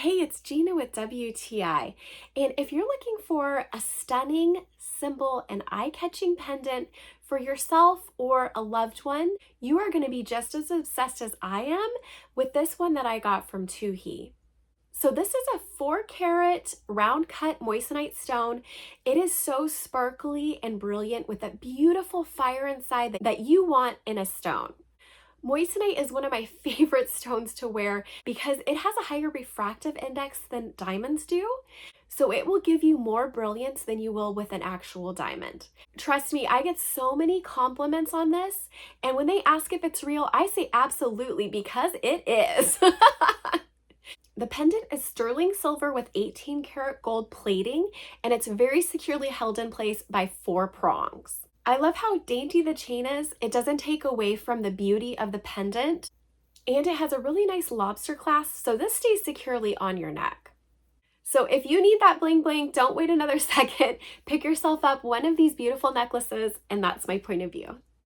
Hey, it's Gina with WTI. And if you're looking for a stunning, simple, and eye-catching pendant for yourself or a loved one, you are going to be just as obsessed as I am with this one that I got from TUHE. So this is a 4-carat round cut moissanite stone. It is so sparkly and brilliant with a beautiful fire inside that you want in a stone. Moissanite is one of my favorite stones to wear because it has a higher refractive index than diamonds do. So it will give you more brilliance than you will with an actual diamond. Trust me, I get so many compliments on this. And when they ask if it's real, I say absolutely because it is. The pendant is sterling silver with 18-karat gold plating, and it's very securely held in place by 4 prongs. I love how dainty the chain is. It doesn't take away from the beauty of the pendant, and it has a really nice lobster clasp, so this stays securely on your neck. So if you need that bling bling, don't wait another second. Pick yourself up one of these beautiful necklaces, and that's my point of view.